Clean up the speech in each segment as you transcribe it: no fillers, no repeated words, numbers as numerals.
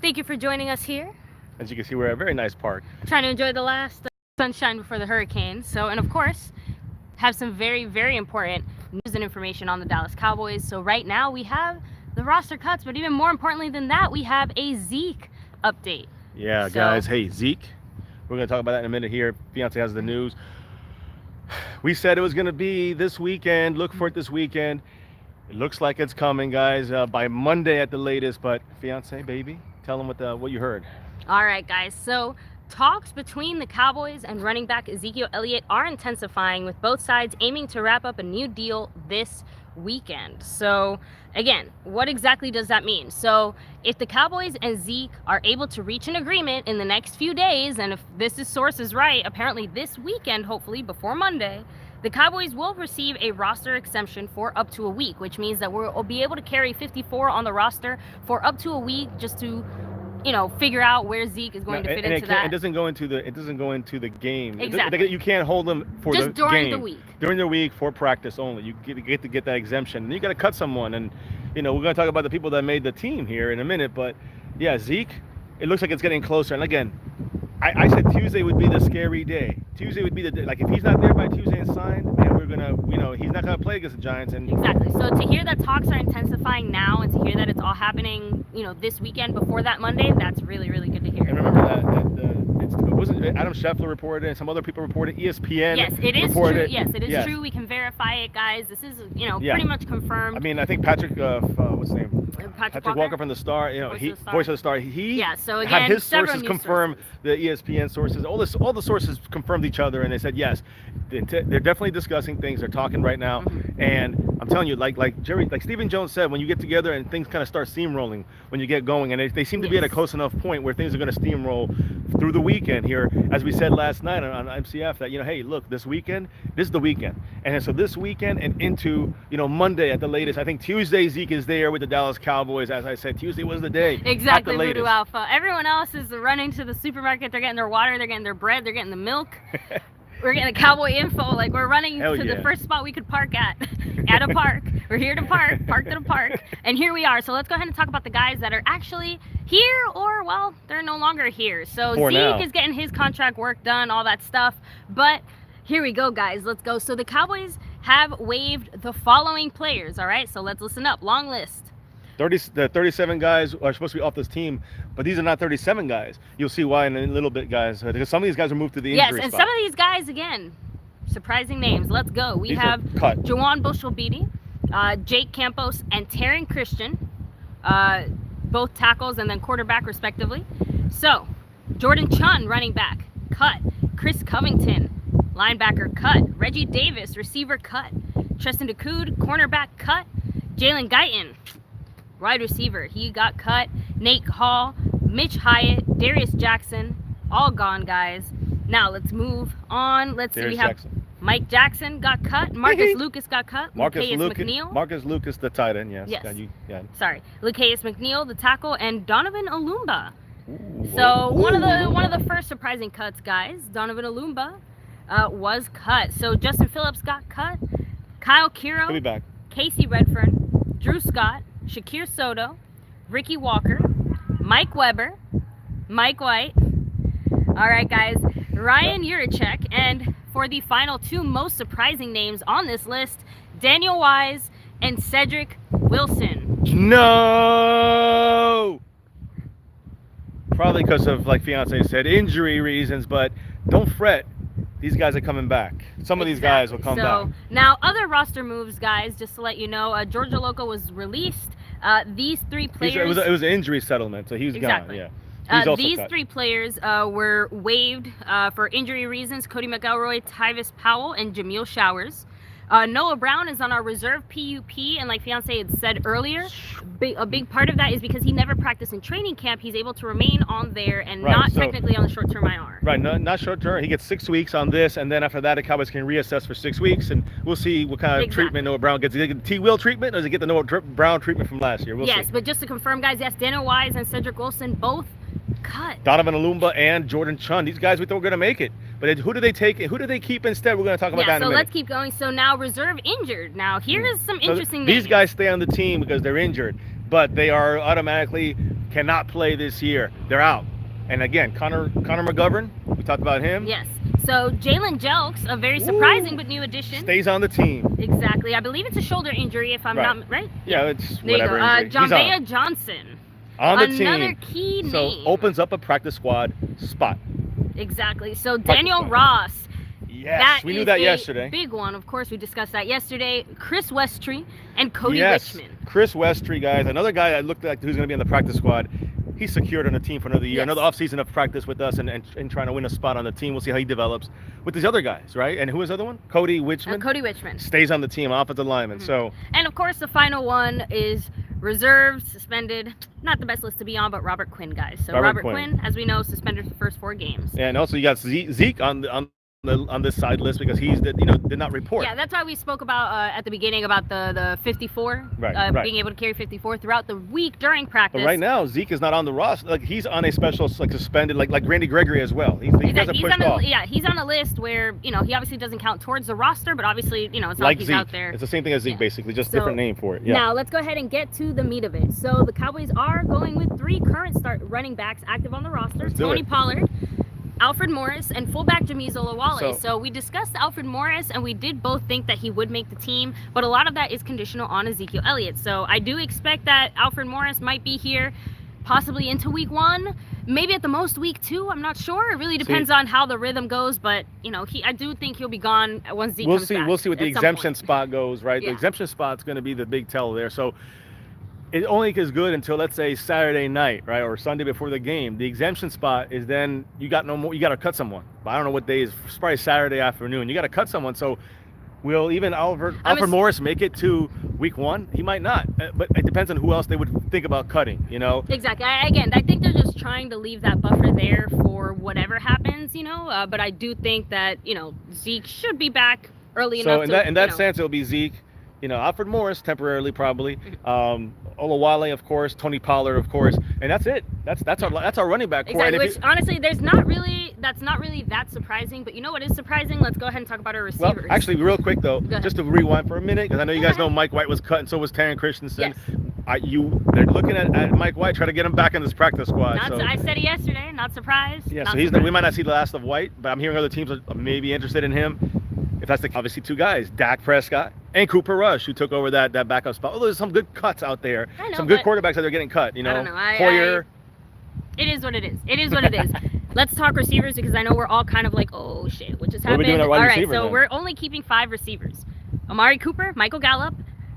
Thank you for joining us here. As you can see, we're at a very nice park. Trying to enjoy the last sunshine before the hurricane. So, and of course, have some very, very important news and information on the Dallas Cowboys. So right now we have the roster cuts, but even more importantly than that, we have a Zeke update. Yeah, guys. Hey, Zeke. We're going to talk about that in a minute here. Fiance has the news. We said it was going to be this weekend. Look for it this weekend. It looks like it's coming, guys, by Monday at the latest. But Fiance, baby, tell them what you heard. All right, guys. So talks between the Cowboys and running back Ezekiel Elliott are intensifying, with both sides aiming to wrap up a new deal this weekend. So again, what exactly does that mean? So if the Cowboys and Zeke are able to reach an agreement in the next few days, and if this source is right, apparently this weekend, hopefully before Monday, the Cowboys will receive a roster exemption for up to a week, which means that we'll be able to carry 54 on the roster for up to a week, just to, you know, figure out where Zeke is going to fit into that. It doesn't go into the game. Exactly. You can't hold them for just the during game. the week. During the week for practice only. You get to get that exemption. And you got to cut someone. And you know, we're going to talk about the people that made the team here in a minute. But yeah, Zeke, it looks like it's getting closer. And again, I said Tuesday would be the scary day. Tuesday would be the day. Like, if he's not there by Tuesday and signed, man, we're gonna, you know, he's not gonna play against the Giants. And exactly. So to hear that talks are intensifying now, and to hear that it's all happening, you know, this weekend before that Monday, that's really, really good to hear. And remember it wasn't Adam Scheffler reported it, and some other people reported. ESPN. Yes, it is reported true. It. Yes, it is true. We can verify it, guys. This is, you know, pretty much confirmed. I mean, I think Patrick, what's his name? Patrick Walker from the Star. You know, Voice of the Star. He so again, had his sources confirm the ESPN sources. All the sources confirmed each other, and they said yes, they're definitely discussing things. They're talking right now, and I'm telling you, like Stephen Jones said, when you get together and things kind of start steamrolling when you get going, and they seem to be at a close enough point where things are going to steamroll through the weekend here, as we said last night on MCF, that, you know, hey, look, this weekend, this is the weekend, and so this weekend and into, you know, Monday at the latest. I think Tuesday Zeke is there with the Dallas Cowboys. As I said, Tuesday was the day. Exactly, Voodoo Alpha. Everyone else is running to the supermarket. They're getting their water, they're getting their bread, they're getting the milk. We're getting the Cowboy info. Like, we're running to the first spot we could park at a park. We're here to park at a park, and here we are. So let's go ahead and talk about the guys that are actually here, or, well, they're no longer here. So Zeke is getting his contract work done, all that stuff. But here we go, guys. Let's go. So the Cowboys have waived the following players, all right? So let's listen up. Long list. The 37 guys are supposed to be off this team, but these are not 37 guys. You'll see why in a little bit, guys, because some of these guys are moved to the injury spot. spot. Some of these guys, again, surprising names. Let's go. We have Jawan Bushell-Beatty, Jake Campos, and Taryn Christian, both tackles and then quarterback respectively. So Jordan Chunn, running back, cut. Chris Covington, linebacker, cut. Reggie Davis, receiver, cut. Tristan Dakoud, cornerback, cut. Jalen Guyton, wide receiver, he got cut. Nate Hall, Mitch Hyatt, Darius Jackson, all gone, guys. Now let's move on. Let's see, we have Mike Jackson got cut. Marcus Lucas got cut. Marcus Lucas, the tight end, yes. Sorry. Lucius McNeil, the tackle, and Donovan Olumba. So one of the first surprising cuts, guys. Donovan Olumba was cut. So Justin Phillips got cut. Kyle Kiro, he'll be back. Casey Redfern, Drew Scott, Shakir Soto, Ricky Walker, Mike Weber, Mike White. All right, guys, Ryan Juracek, and for the final two most surprising names on this list, Daniel Wise and Cedric Wilson. No! Probably because of, like Fiance said, injury reasons, but don't fret. These guys are coming back. Some of these guys will come back. Now, other roster moves, guys, just to let you know, Georgia Loco was released. These three players... It was an injury settlement, so he's gone, yeah. These three players were waived for injury reasons: Cody McElroy, Tyvis Powell, and Jameel Showers. Noah Brown is on our reserve PUP, and like Fiance had said earlier, a big part of that is because he never practiced in training camp. He's able to remain on there and not technically on the short-term IR. Right, not short-term. He gets 6 weeks on this, and then after that, the Cowboys can reassess for 6 weeks, and we'll see what kind of treatment Noah Brown gets. Does he get the T-Will treatment, or does he get the Noah Brown treatment from last year? We'll see. But just to confirm, guys, yes, Daniel Wise and Cedric Wilson both cut. Donovan Olumba and Jordan Chunn. These guys we thought were going to make it. But who do they take? Who do they keep instead? We're going to talk about that in a minute. So let's keep going. So now reserve injured. Now here is some interesting names. These guys stay on the team because they're injured, but they are automatically cannot play this year. They're out. And again, Connor McGovern, we talked about him. Yes. So Jalen Jelks, a very surprising but new addition. Stays on the team. Exactly. I believe it's a shoulder injury, if I'm not right. Yeah, it's there whatever. You go. Jonvea Johnson. On the Another team. Key name. So opens up a practice squad spot. Exactly. So Daniel Ross. Yes, we knew that yesterday. Big one, of course. We discussed that yesterday. Chris Westry and Cody Yes, Richmond. Chris Westry, guys. Another guy that looked like who's going to be on the practice squad. He's secured on the team for another year, another offseason of practice with us and trying to win a spot on the team. We'll see how he develops with these other guys, right? And who is the other one? Cody Richmond. Cody Richmond. Stays on the team, offensive lineman. So. And, of course, the final one is reserved, suspended. Not the best list to be on, but Robert Quinn, guys. So Robert Quinn, as we know, suspended for the first 4 games. Yeah, and also you got Zeke on this side list because he's did not report. Yeah, that's why we spoke about at the beginning about the 54, being able to carry 54 throughout the week during practice. But right now Zeke is not on the roster. Like he's on a special suspended like Randy Gregory as well. He doesn't push off. Yeah, he's on a list where he obviously doesn't count towards the roster, but obviously it's not like he's Zeke. Out there. It's the same thing as Zeke basically, just different name for it. Yeah. Now let's go ahead and get to the meat of it. So the Cowboys are going with 3 current running backs active on the roster: Tony Pollard, Alfred Morris, and fullback Jamiz Olawale. So we discussed Alfred Morris, and we did both think that he would make the team, but a lot of that is conditional on Ezekiel Elliott. So I do expect that Alfred Morris might be here possibly into week 1, maybe at the most week 2. I'm not sure. It really depends on how the rhythm goes, but I do think he'll be gone once Zeke comes back. We'll see what the exemption spot goes, right? Yeah. The exemption spot's going to be the big tell there. So it only is good until, let's say, Saturday night, right, or Sunday before the game. The exemption spot is then you got no more. You got to cut someone. But I don't know what day is. It's probably Saturday afternoon. You got to cut someone. So will even Alfred Morris make it to week 1? He might not. But it depends on who else they would think about cutting. Exactly. I think they're just trying to leave that buffer there for whatever happens. But I do think that Zeke should be back early enough. So in that sense, it'll be Zeke. Alfred Morris temporarily probably. Olawale, of course, Tony Pollard, of course, and that's it. That's our running back core. Exactly. Which honestly, that's not really that surprising. But you know what is surprising? Let's go ahead and talk about our receivers. Well, actually, real quick though, just to rewind for a minute, because I know you guys know Mike White was cut, and so was Taryn Christensen. Yes. They're looking at Mike White, try to get him back in this practice squad. I said it yesterday. Not surprised. Yeah. We might not see the last of White, but I'm hearing other teams are maybe interested in him. If that's obviously 2 guys, Dak Prescott and Cooper Rush, who took over that backup spot. Although there's some good cuts out there. I know, some good quarterbacks that are getting cut. I don't know. Hoyer. It is what it is. It is what it is. Let's talk receivers because I know we're all kind of like, oh shit, what just happened? What are we doing at wide receiver, so we're only keeping 5 receivers: Amari Cooper, Michael Gallup,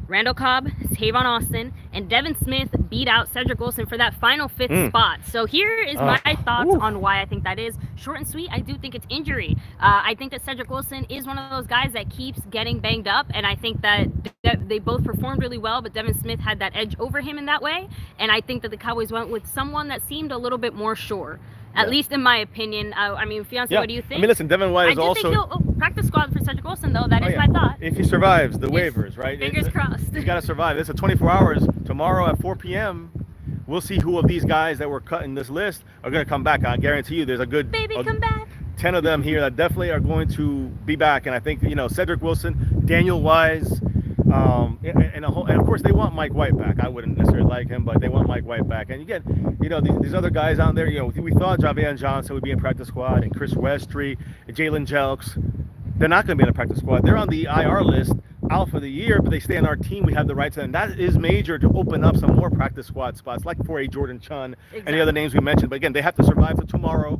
Randall Cobb, Tavon Austin, and Devin Smith beat out Cedric Wilson for that final 5th spot. So here is my thoughts on why I think that is. Short and sweet, I do think it's injury. I think that Cedric Wilson is one of those guys that keeps getting banged up, and I think that they both performed really well, but Devin Smith had that edge over him in that way, and I think that the Cowboys went with someone that seemed a little bit more sure. At least in my opinion. Fiance, what do you think? Listen, Devin White is also... I do think he'll practice squad for Cedric Wilson, though. That is my thought. If he survives the waivers, right? Fingers crossed. He's got to survive. It's a 24 hours. Tomorrow at 4 p.m., we'll see who of these guys that were cut in this list are going to come back. I guarantee you there's a good... come back. 10 of them here that definitely are going to be back. And I think, Cedric Wilson, Daniel Wise... and of course they want Mike White back. I wouldn't necessarily like him, but they want Mike White back. And again, these other guys out there, we thought Javian Johnson would be in practice squad, and Chris Westry, and Jalen Jelks. They're not going to be in the practice squad. They're on the IR list out for the year, but they stay on our team. We have the rights, and that is major to open up some more practice squad spots, like for a Jordan Chun and the other names we mentioned. But again, they have to survive till tomorrow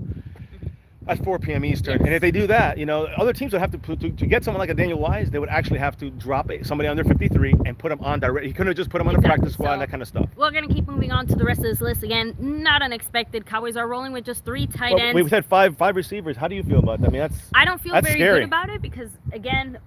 at 4 p.m. Eastern. And if they do that, other teams would have to get someone like a Daniel Wise, they would actually have to drop somebody under 53 and put him on direct. He couldn't have just put him on the practice squad and that kind of stuff. We're going to keep moving on to the rest of this list. Again, not unexpected. Cowboys are rolling with just 3 tight ends. We've had five receivers. How do you feel about that? I don't feel very scary. good about it because, again,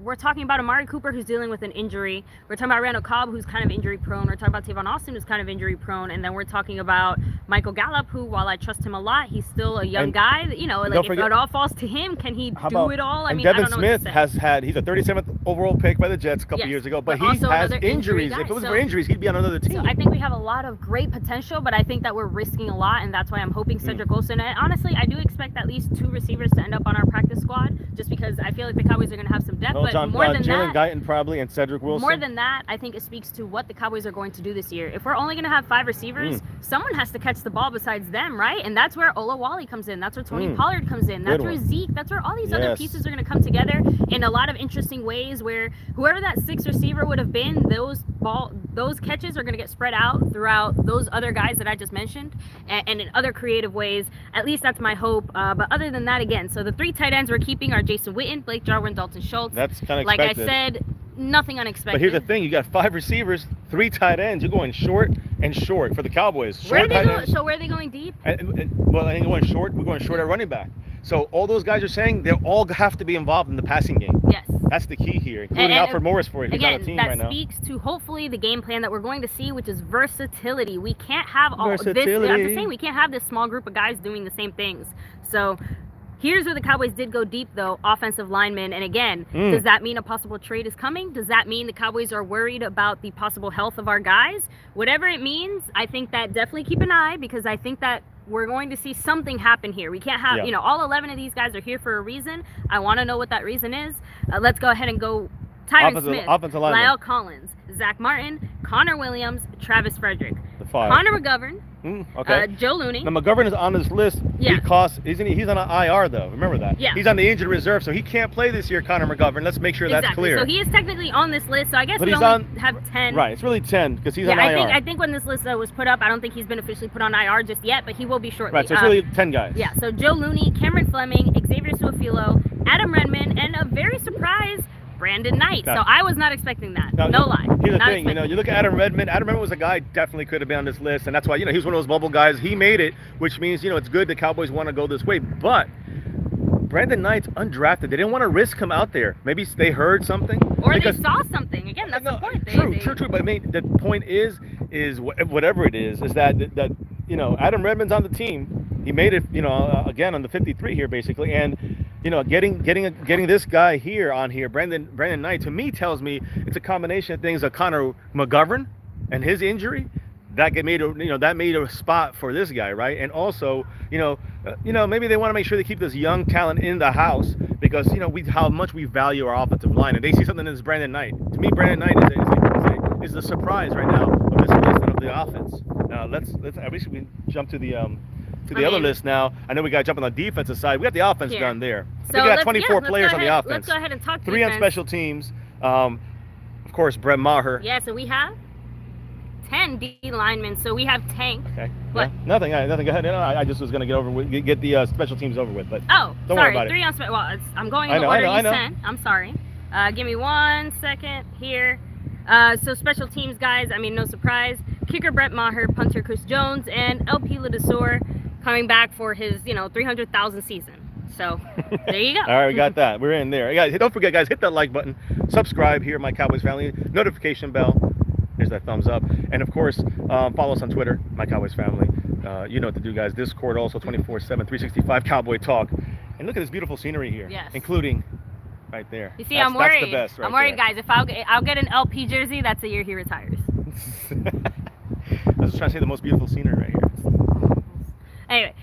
we're talking about Amari Cooper, who's dealing with an injury. We're talking about Randall Cobb, who's kind of injury prone. We're talking about Tavon Austin, who's kind of injury prone. And then we're talking about Michael Gallup, who, while I trust him a lot, he's still a young guy. If it all falls to him, can he do it all? Devin Smith he's a 37th overall pick by the Jets a couple years ago, but he has injuries. If it was for injuries, he'd be on another team. So I think we have a lot of great potential, but I think that we're risking a lot, and that's why I'm hoping Cedric Wilson. And honestly, I do expect at least 2 receivers to end up on our practice squad, just because I feel like the Cowboys are going to have some depth. But more than Jalen Guyton probably and Cedric Wilson. More than that, I think it speaks to what the Cowboys are going to do this year. If we're only going to have 5 receivers, someone has to catch the ball besides them, right? And that's where Olawale comes in. That's where Tony Pollard comes in. That's where Zeke. That's where all these other pieces are going to come together in a lot of interesting ways, where whoever that 6th receiver would have been, those catches are going to get spread out throughout those other guys that I just mentioned, and in other creative ways. At least that's my hope. But other than that, again, so the 3 tight ends we're keeping are Jason Witten, Blake Jarwin, Dalton Schultz. That's kind of like I said, nothing unexpected. But here's the thing: you got 5 receivers, 3 tight ends. You're going short and short for the Cowboys. Where are they going? So where are they going deep? Well, I think going short. We're going short at running back. So all those guys are saying they all have to be involved in the passing game. Yes. That's the key here, including Alfred Morris for it. He's on the team right now. That speaks to hopefully the game plan that we're going to see, which is versatility. We can't have all this. I'm just saying we can't have this small group of guys doing the same things. So here's where the Cowboys did go deep, though, offensive linemen. And again, does that mean a possible trade is coming? Does that mean the Cowboys are worried about the possible health of our guys? Whatever it means, I think that definitely keep an eye, because I think that we're going to see something happen here. We can't have, all 11 of these guys are here for a reason. I want to know what that reason is. Let's go ahead and go Tyron Smith, Lyle Collins, Zach Martin, Connor Williams, Travis Frederick, Connor McGovern, Joe Looney. Now McGovern is on this list because he's on an IR though. Remember that. Yeah. He's on the injured reserve, so he can't play this year. Connor McGovern. Let's make sure that's clear. So he is technically on this list. So I guess we only have 10. Right. It's really 10 because he's on IR. I think when this list was put up, I don't think he's been officially put on IR just yet, but he will be shortly. Right. So it's really 10 guys. Yeah. So Joe Looney, Cameron Fleming, Xavier Suafilo, Adam Redmond, and a very surprised Brandon Knight. So I was not expecting that. No lie. Here's the thing, you look at Adam Redmond. Adam Redmond was a guy definitely could have been on this list, and that's why, he was one of those bubble guys. He made it, which means, it's good the Cowboys want to go this way. But Brandon Knight's undrafted. They didn't want to risk him out there. Maybe they heard something. Or they saw something. Again, that's the point. True. But I mean, the point is whatever it is that Adam Redmond's on the team. He made it, again on the 53 here basically, and getting this guy here, Brandon Knight, to me tells me it's a combination of things. Connor McGovern and his injury that made a spot for this guy, right? And also, maybe they want to make sure they keep this young talent in the house because how much we value our offensive line, and they see something in this Brandon Knight. To me, Brandon Knight is the surprise right now of this list and of the offense. Let's I wish we jump to the other list now. I know we got to jump on the defensive side. We got the offense done there. I think we got 24 players on the offense. Let's go ahead and talk 3 on special teams. Of course, Brett Maher. Yeah, so we have 10 D linemen. So we have Tank. Okay. What? Yeah, nothing. Go ahead. I just was going to get the special teams over with, but don't worry about 3 on special. Well, I'm going in the order you sent. I'm sorry. Give me 1 second here. So special teams guys, no surprise. Kicker Brett Maher, punter Chris Jones, and LP Ladesor coming back for his 300,000 season. So there you go. All right, we got that. We're in there. Guys, don't forget, guys, hit that like button, subscribe here, My Cowboys Family, notification bell. There's that thumbs up, and of course, follow us on Twitter, My Cowboys Family. You know what to do, guys. Discord also 24/7, 365 Cowboy Talk, and look at this beautiful scenery here, including. Right there. You see, I'm worried. That's the best right I'm worried, guys. If I'll get an LP jersey, that's the year he retires. I was trying to say the most beautiful scenery right here. Anyway,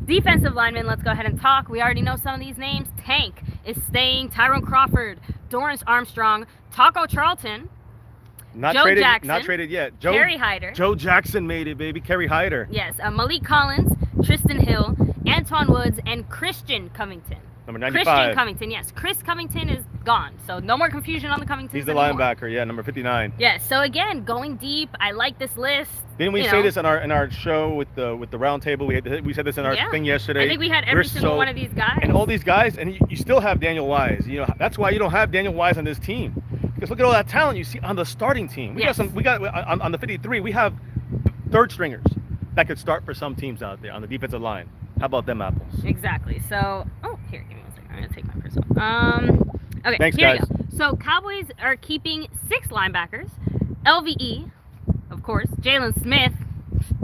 defensive linemen, let's go ahead and talk. We already know some of these names. Tank is staying. Tyrone Crawford, Dorrance Armstrong, Taco Charlton, Joe Jackson. Not traded yet. Kerry Hyder. Joe Jackson made it, baby. Kerry Hyder. Yes. Malik Collins, Tristan Hill, Antoine Woods, and Christian Covington. Number 95. Christian Covington, yes. Chris Covington is gone, so no more confusion on the Covingtons. He's the anymore. linebacker, yeah, number 59. Yes. So again, going deep. I like this list. Didn't we say this in our show with the round table? We said this in our thing yesterday. I think we had every single one of these guys. And all these guys, and you still have Daniel Wise. That's why you don't have Daniel Wise on this team. Because look at all that talent you see on the starting team. We got on the 53. We have third stringers that could start for some teams out there on the defensive line. How about them apples? Exactly. So, here, give me 1 second. I'm gonna take my purse off. Okay. Thanks, here guys. we go. So Cowboys are keeping 6 linebackers. LVE, of course. Jalen Smith,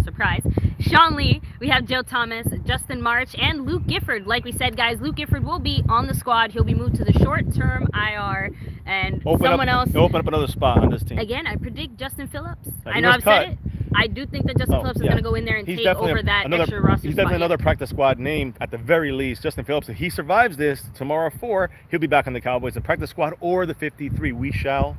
surprise. Sean Lee. We have Joe Thomas, Justin March, and Luke Gifford. Like we said, guys, Luke Gifford will be on the squad. He'll be moved to the short-term IR. and someone else. Open up another spot on this team. Again, I predict Justin Phillips. Like, I know I've said it. I do think that Justin Phillips is going to go in there and take over that extra roster He's spot. definitely another practice squad name at the very least. Justin Phillips, if he survives this tomorrow 4, he'll be back on the Cowboys, the practice squad or the 53. We shall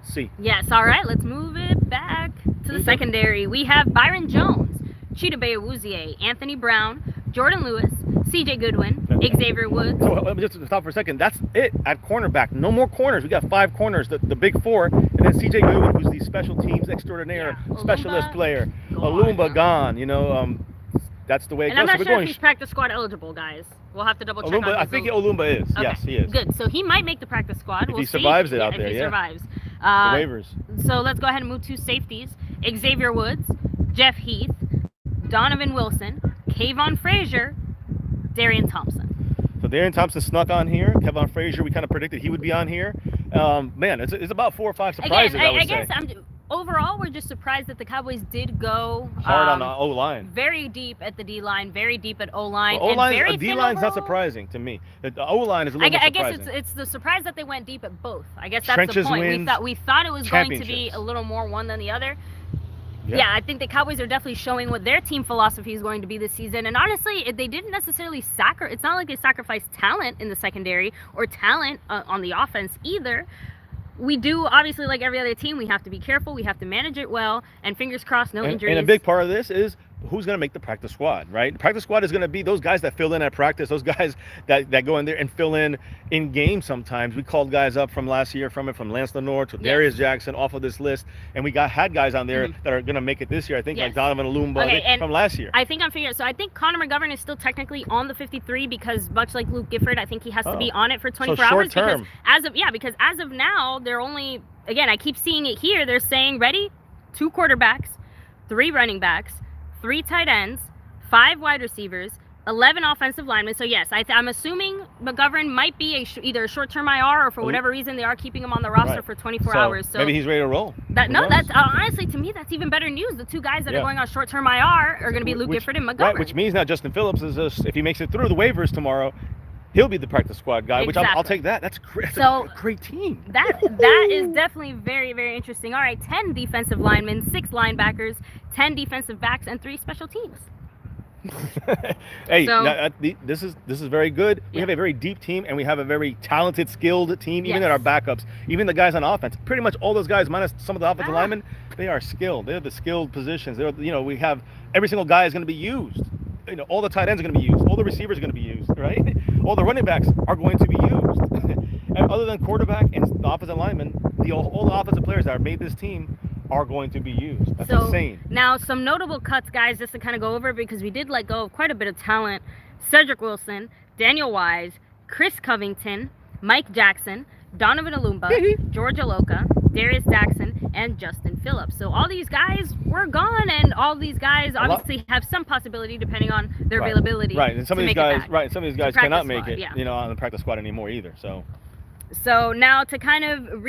see. Yes, all right, let's move it back to the secondary. We have Byron Jones, Cheetah Awuzie, Anthony Brown, Jordan Lewis, CJ Goodwin, Xavier Woods. So let me just stop for a second. That's it at cornerback. No more corners. We got 5 corners, the big 4, and then CJ Goodwin, who's the special teams extraordinaire, specialist player. Olumba gone. You know, that's the way it goes. And I'm not sure if he's practice squad eligible, guys. We'll have to double check. I think Olumba is. Okay. Yes, he is. Good. So he might make the practice squad. If he survives it out there, if he survives. The waivers. So let's go ahead and move to safeties. Xavier Woods, Jeff Heath, Donovan Wilson, Kayvon Frazier, Darian Thompson. So Darian Thompson snuck on here. Kevon Frazier, we kind of predicted he would be on here. Man, it's about 4 or 5 surprises. Again, I guess overall, we're just surprised that the Cowboys did go hard on the O-line. Very deep at the D-line, very deep at O-line. O-line, D-line's not surprising to me. The O-line is a little bit surprising. I guess it's the surprise that they went deep at both. I guess that's the point. We thought it was going to be a little more one than the other. Yeah, I think the Cowboys are definitely showing what their team philosophy is going to be this season. And honestly, they didn't necessarily it's not like they sacrificed talent in the secondary or talent on the offense either. We do, obviously, like every other team, we have to be careful. We have to manage it well. And fingers crossed, no injuries. And a big part of this is who's going to make the practice squad, right? The practice squad is going to be those guys that fill in at practice, those guys that go in there and fill in game sometimes. We called guys up from last year from Lance Lenore to Darius Jackson off of this list. And we had guys on there that are going to make it this year. I think like Donovan Olumba from last year. I think I'm figuring. So I think Connor McGovern is still technically on the 53 because much like Luke Gifford, I think he has to be on it for 24 hours. Because as of now, they're only, again, I keep seeing it here. They're saying, ready? 2 quarterbacks, 3 running backs, 3 tight ends, 5 wide receivers, 11 offensive linemen. So yes, I'm assuming McGovern might be either a short-term IR or for whatever reason they are keeping him on the roster for 24 hours. So maybe he's ready to roll. That's honestly, to me, that's even better news. The 2 guys that are going on short-term IR are going to be Luke Gifford and McGovern. Right, which means now Justin Phillips if he makes it through the waivers tomorrow, he'll be the practice squad guy, which I'll take that. That's a great team. That is definitely very, very interesting. All right, 10 defensive linemen, 6 linebackers, 10 defensive backs, and 3 special teams. Hey, this is very good. We have a very deep team, and we have a very talented, skilled team. Even at our backups, even the guys on offense, pretty much all those guys, minus some of the offensive linemen, they are skilled. They're the skilled positions. We have every single guy is going to be used. All the tight ends are going to be used. All the receivers are going to be used, right? All the running backs are going to be used. And other than quarterback and the offensive linemen, all the offensive players that have made this team are going to be used. That's insane. Now, some notable cuts, guys, just to kind of go over, because we did let go of quite a bit of talent. Cedric Wilson, Daniel Wise, Chris Covington, Mike Jackson, Donovan Olumba, George Aloka, Darius Jackson, and Justin Phillips. So all these guys were gone, and all these guys obviously have some possibility depending on their availability. Right, and some of these guys, cannot make it, on the practice squad anymore either. So now to kind of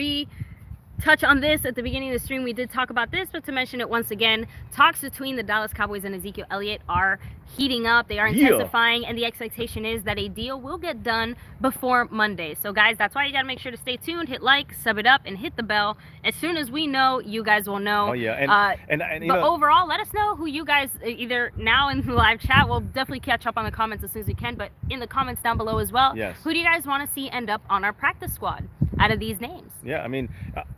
touch on this at the beginning of the stream, we did talk about this, but to mention it once again, talks between the Dallas Cowboys and Ezekiel Elliott are heating up. They are intensifying, and the expectation is that a deal will get done before Monday. So guys, that's why you got to make sure to stay tuned, hit like, sub it up, and hit the bell. As soon as we know, you guys will know. Oh yeah, but overall, let us know who you guys, either now in the live chat, we'll definitely catch up on the comments as soon as we can, but in the comments down below as well. Yes. Who do you guys want to see end up on our practice squad out of these names? Yeah, I mean,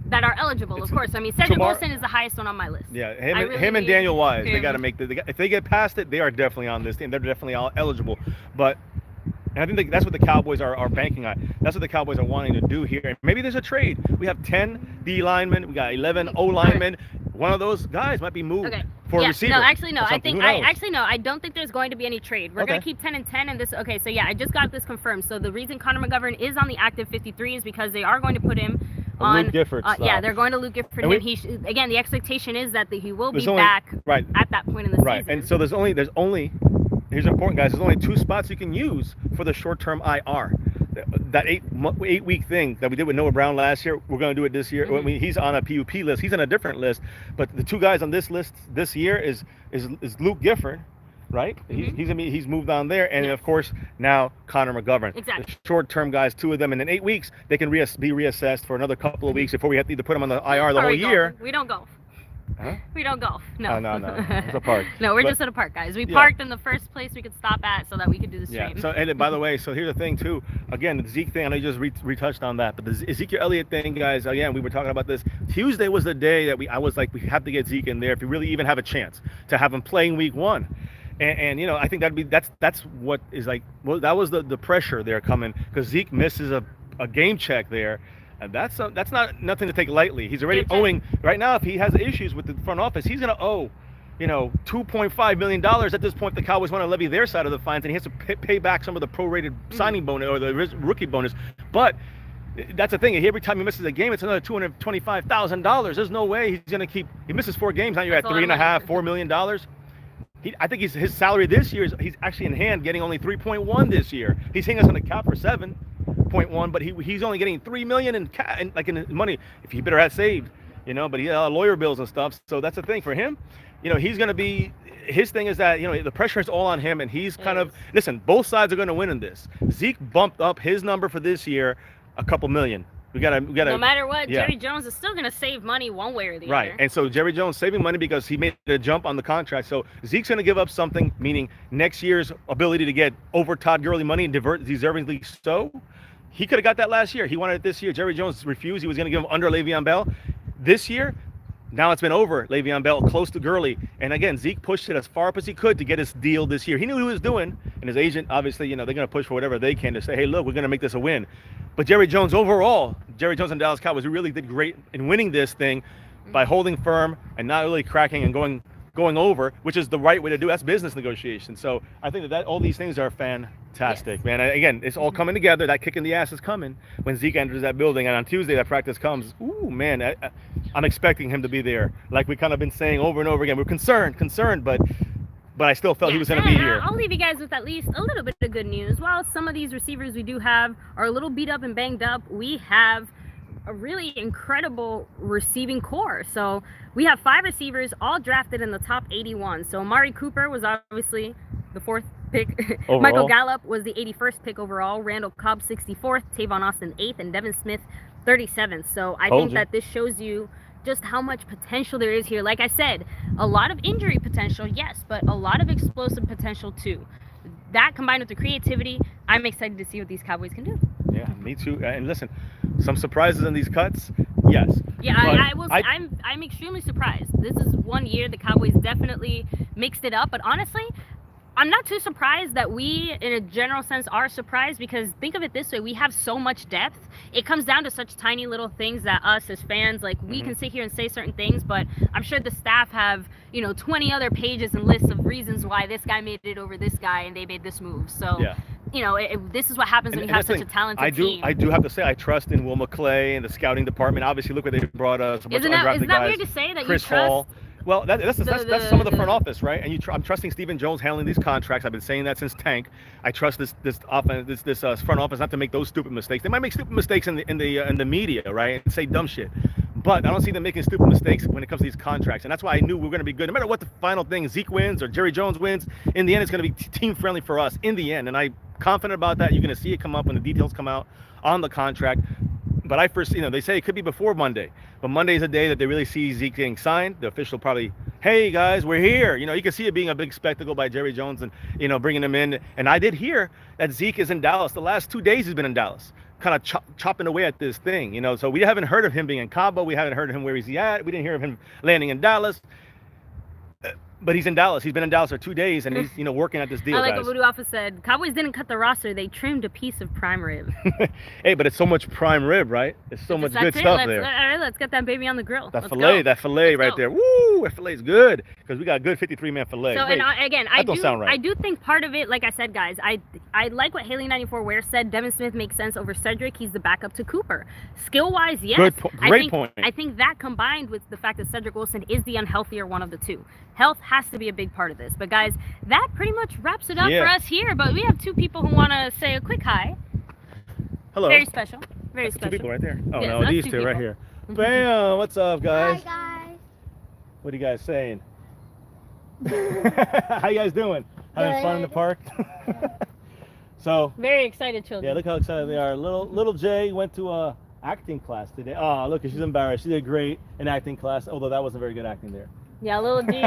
that are eligible, of course. I mean, Cedric Wilson is the highest one on my list. Yeah, him and Daniel Wise, they got to make if they get past it, they are definitely on this team. They're definitely all eligible. But I think that's what the Cowboys are banking on. That's what the Cowboys are wanting to do here. And maybe there's a trade. We have 10 D linemen. We got 11 O linemen. One of those guys might be moved for a receiver. No, actually, no. I don't think there's going to be any trade. We're going to keep 10 and 10. And this. Okay, so yeah, I just got this confirmed. So the reason Connor McGovern is on the active 53 is because they are going to put him on Luke Gifford. They're going to Luke Gifford. And again, the expectation is that he will be back at that point in the season. Right, and so there's only. Here's important, guys. There's only 2 spots you can use for the short-term IR. That 8-week thing that we did with Noah Brown last year, we're going to do it this year. I mean, he's on a PUP list. He's on a different list. But the 2 guys on this list this year is Luke Gifford right? He's moved on there, and of course now Connor McGovern. Exactly. The short-term guys, 2 of them, and in 8 weeks they can be reassessed for another couple of weeks before we have to either put them on the IR the whole year. We don't golf. Huh? We don't golf. No. No. It's a park. No, we're just at a park, guys. We parked in the first place we could stop at so that we could do the stream. Yeah. So, and by the way, so here's the thing too. Again, the Zeke thing, I know you just retouched on that, but the Ezekiel Elliott thing, guys. Again, we were talking about this. Tuesday was the day that I was like, we have to get Zeke in there if we really even have a chance to have him playing week 1. And I think that's what is like. Well, that was the pressure there coming because Zeke misses a game check there. And that's not nothing to take lightly. He's already owing right now. If he has issues with the front office, he's going to owe, $2.5 million at this point. The Cowboys want to levy their side of the fines, and he has to pay back some of the prorated signing bonus or the rookie bonus. But that's the thing. Every time he misses a game, it's another $225,000. There's no way he's going to keep. He misses 4 games. Now you're at $3.5, $4 million. I think his salary this year he's actually in hand getting only 3.1 this year. He's hitting us on the cap for 7.1, but he's only getting $3 million in money if he better have saved, But he had lawyer bills and stuff. So that's the thing for him. He's going to be. His thing is that the pressure is all on him, and he's kind of listen. Both sides are going to win in this. Zeke bumped up his number for this year a couple million. We gotta. No matter what, Jerry Jones is still gonna save money one way or the other. Right, and so Jerry Jones saving money because he made a jump on the contract. So Zeke's gonna give up something, meaning next year's ability to get over Todd Gurley money and deservingly so. He could have got that last year. He wanted it this year. Jerry Jones refused. He was gonna give him under Le'Veon Bell. This year, now it's been over Le'Veon Bell, close to Gurley. And again, Zeke pushed it as far up as he could to get his deal this year. He knew what he was doing, and his agent, obviously, they're gonna push for whatever they can to say, hey, look, we're gonna make this a win. But Jerry Jones and Dallas Cowboys really did great in winning this thing by holding firm and not really cracking and going over, which is the right way to do. That's business negotiation. So I think that all these things are fantastic, man. Again, it's all coming together. That kick in the ass is coming when Zeke enters that building, and on Tuesday that practice comes. Ooh, man, I'm expecting him to be there. Like we kind of been saying over and over again. We're concerned, but I still felt he was going to be here. I'll leave you guys with at least a little bit of good news. While some of these receivers we do have are a little beat up and banged up, we have a really incredible receiving core. So we have 5 receivers all drafted in the top 81. So Amari Cooper was obviously the 4th pick. Michael Gallup was the 81st pick overall. Randall Cobb 64th. Tavon Austin 8th. And Devin Smith 37th. So I think that this shows you just how much potential there is here. Like I said, a lot of injury potential, yes, but a lot of explosive potential too. That combined with the creativity, I'm excited to see what these Cowboys can do. Yeah, me too. And listen, some surprises in these cuts, yes. Yeah, I'm extremely surprised. This is one year the Cowboys definitely mixed it up, but honestly, I'm not too surprised that we, in a general sense, are surprised, because think of it this way. We have so much depth. It comes down to such tiny little things that us as fans, we can sit here and say certain things, but I'm sure the staff have, 20 other pages and lists of reasons why this guy made it over this guy and they made this move. So, this is what happens when you have such a talented team. I do have to say, I trust in Will McClay and the scouting department. Obviously, look what they brought us. Isn't that weird to say that Chris you trust? Hall. Well, that's some of the front office, right? And I'm trusting Stephen Jones handling these contracts. I've been saying that since Tank. I trust this offense, this front office not to make those stupid mistakes. They might make stupid mistakes in the media, right, and say dumb shit. But I don't see them making stupid mistakes when it comes to these contracts. And that's why I knew we were going to be good. No matter what the final thing, Zeke wins or Jerry Jones wins, in the end, it's going to be team friendly for us in the end. And I'm confident about that. You're going to see it come up when the details come out on the contract. But I first, they say it could be before Monday. But Monday is the day that they really see Zeke getting signed. The official probably, hey, guys, we're here. You can see it being a big spectacle by Jerry Jones and, bringing him in. And I did hear that Zeke is in Dallas. The last 2 days he's been in Dallas, kind of chopping away at this thing, So we haven't heard of him being in Cabo. We haven't heard of him where he's at. We didn't hear of him landing in Dallas. But he's in Dallas. He's been in Dallas for 2 days, and he's working at this deal. I like what Voodoo Alpha said. Cowboys didn't cut the roster; they trimmed a piece of prime rib. Hey, but it's so much prime rib, right? It's so much good stuff there. All right, let's get that baby on the grill. That fillet right there. Woo! That fillet's good because we got a good 53-man fillet. So, wait, and again, that don't sound right. I do think part of it, like I said, guys, I like what Haley 94 Ware said. Devin Smith makes sense over Cedric. He's the backup to Cooper. Skill-wise, yes. Great point. I think that combined with the fact that Cedric Wilson is the unhealthier one of the two. Health has to be a big part of this. But guys, that pretty much wraps it up for us here. But we have 2 people who want to say a quick hi. Hello. Very special. Very special. 2 people right there. Oh, yes, no, these 2 right here. Bam! What's up, guys? Hi, guys. What are you guys saying? How you guys doing? Having fun in the park. So very excited children. yeah, look how excited they are. Little Jay went to acting class today. Oh, look, she's embarrassed. She did great in acting class, although that wasn't very good acting there. Yeah, little G,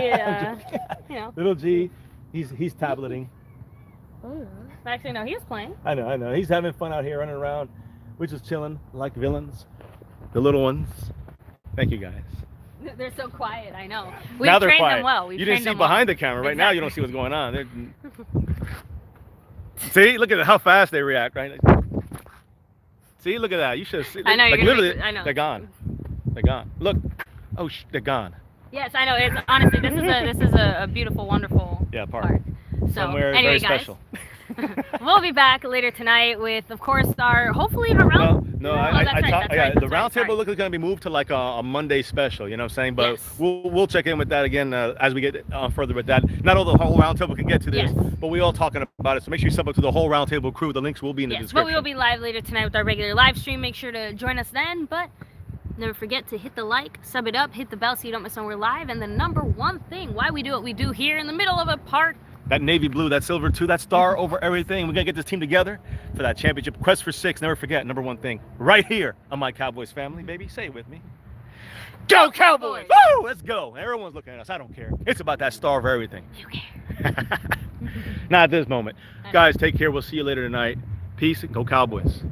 you know. Little G, he's tableting. Actually, no, he was playing. I know. He's having fun out here running around. We're just chilling like villains. The little ones. Thank you, guys. They're so quiet, I know. Now they're trained quiet. them well. You didn't see behind the camera. Right now, you don't see what's going on. See, look at how fast they react, right? See, look at that. You should have seen. I know, like, you're literally, I know. They're gone. They're gone. Look. Oh, they're gone. Yes, I know. It's honestly, this is a beautiful, wonderful park. So, somewhere anyway, very guys, special. we'll be back later tonight with, of course, our hopefully a round. No, the round table looks like going to be moved to like a Monday special. You know what I'm saying? But yes. we'll check in with that again as we get further with that. Not all the whole round table can get to this, yes. but we all talking about it. So make sure you sub up to the whole round table crew. The links will be in the description. But we will be live later tonight with our regular live stream. Make sure to join us then. But never forget to hit the like, sub it up, hit the bell so you don't miss when we're live. And the number one thing, why we do what we do here in the middle of a park. That navy blue, that silver too, that star over everything. We're going to get this team together for that championship. Quest for 6. Never forget, number one thing, right here on My Cowboys Family, baby. Say it with me. Go Cowboys! Woo! Let's go. Everyone's looking at us. I don't care. It's about that star over everything. You care. Not at this moment. Guys, take care. We'll see you later tonight. Peace and go Cowboys.